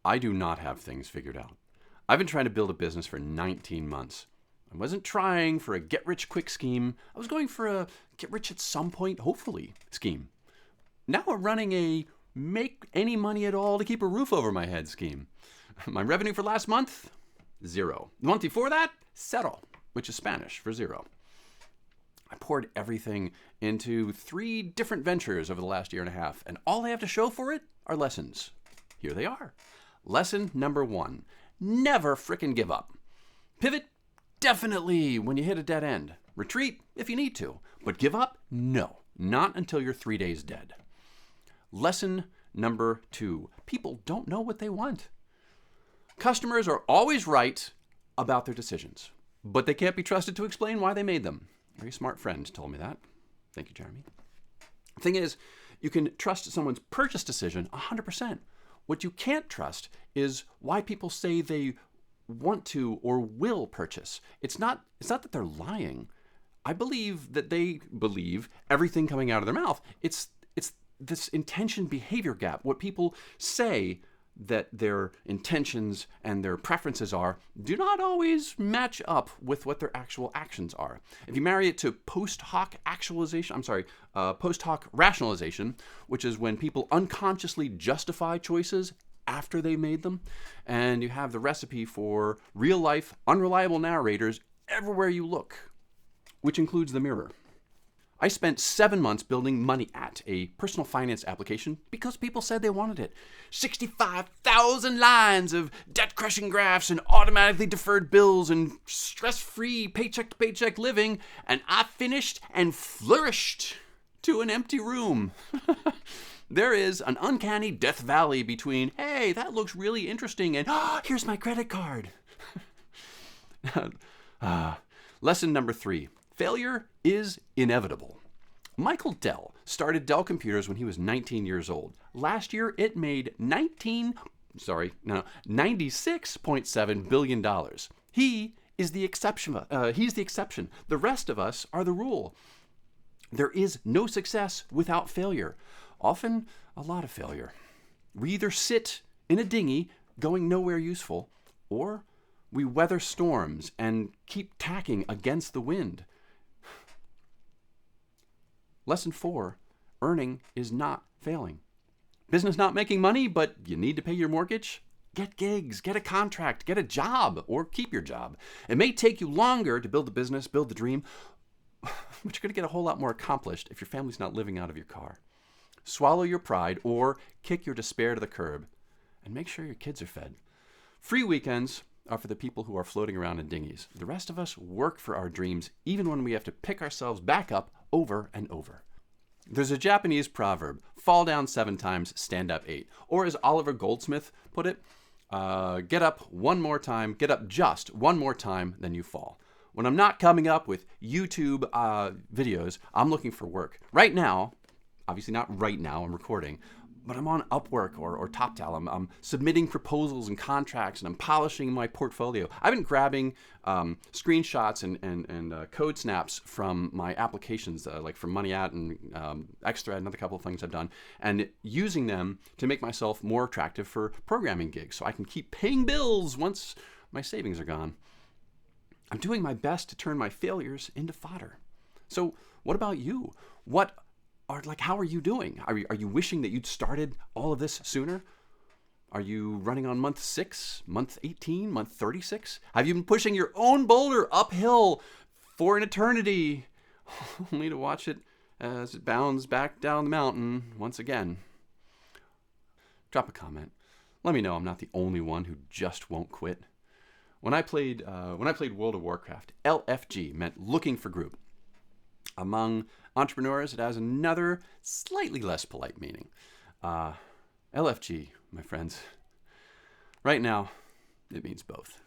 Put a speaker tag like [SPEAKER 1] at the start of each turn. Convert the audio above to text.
[SPEAKER 1] I do not have things figured out. I've been trying to build a business for 19 months. I wasn't trying for a get-rich-quick scheme. I was going for a get-rich-at-some-point, hopefully, scheme. Now we're running a make any money at all to keep a roof over my head scheme. My revenue for last month, 0. The month before that, cero, which is Spanish for 0. I poured everything into 3 different ventures over the last year and a half, and all I have to show for it are lessons. Here they are. Lesson number 1, never frickin' give up. Pivot, definitely when you hit a dead end. Retreat if you need to, but give up, no, not until you're 3 days dead. Lesson number 2, people don't know what they want. Customers are always right about their decisions, but they can't be trusted to explain why they made them. A very smart friend told me that. Thank you, Jeremy. The thing is, you can trust someone's purchase decision 100%. What you can't trust is why people say they want to or will purchase. It's not that they're lying. I believe that they believe everything coming out of their mouth. It's this intention behavior gap. What people say that their intentions and their preferences are do not always match up with what their actual actions are. If you marry it to post hoc rationalization, which is when people unconsciously justify choices after they made them, and you have the recipe for real life, unreliable narrators everywhere you look, which includes the mirror. I spent 7 months building Money At, a personal finance application, because people said they wanted it. 65,000 lines of debt-crushing graphs and automatically deferred bills and stress-free paycheck-to-paycheck living, and I finished and flourished to an empty room. There is an uncanny Death Valley between, hey, that looks really interesting, and here's my credit card. Lesson number 3. Failure is inevitable. Michael Dell started Dell Computers when he was 19 years old. Last year, it made $96.7 billion. He is the exception. He's the exception. The rest of us are the rule. There is no success without failure. Often, a lot of failure. We either sit in a dinghy going nowhere useful, or we weather storms and keep tacking against the wind. Lesson 4, earning is not failing. Business not making money, but you need to pay your mortgage? Get gigs, get a contract, get a job, or keep your job. It may take you longer to build the business, build the dream, but you're going to get a whole lot more accomplished if your family's not living out of your car. Swallow your pride or kick your despair to the curb, and make sure your kids are fed. Free weekends are for the people who are floating around in dinghies. The rest of us work for our dreams, even when we have to pick ourselves back up over and over. There's a Japanese proverb, fall down 7 times, stand up 8. Or as Oliver Goldsmith put it, get up one more time, get up just one more time, then you fall. When I'm not coming up with YouTube videos, I'm looking for work. Right now, obviously not right now, I'm recording, but I'm on Upwork or TopTal. I'm submitting proposals and contracts, and I'm polishing my portfolio. I've been grabbing screenshots and code snaps from my applications, like from Money At and Xthread, another couple of things I've done, and using them to make myself more attractive for programming gigs so I can keep paying bills once my savings are gone. I'm doing my best to turn my failures into fodder. So what about you? How are you doing? Are you wishing that you'd started all of this sooner? Are you running on month 6, month 18, month 36? Have you been pushing your own boulder uphill for an eternity, only to watch it as it bounds back down the mountain once again? Drop a comment. Let me know I'm not the only one who just won't quit. When I played World of Warcraft, LFG meant looking for group. Among entrepreneurs, it has another slightly less polite meaning. LFG, my friends. Right now, it means both.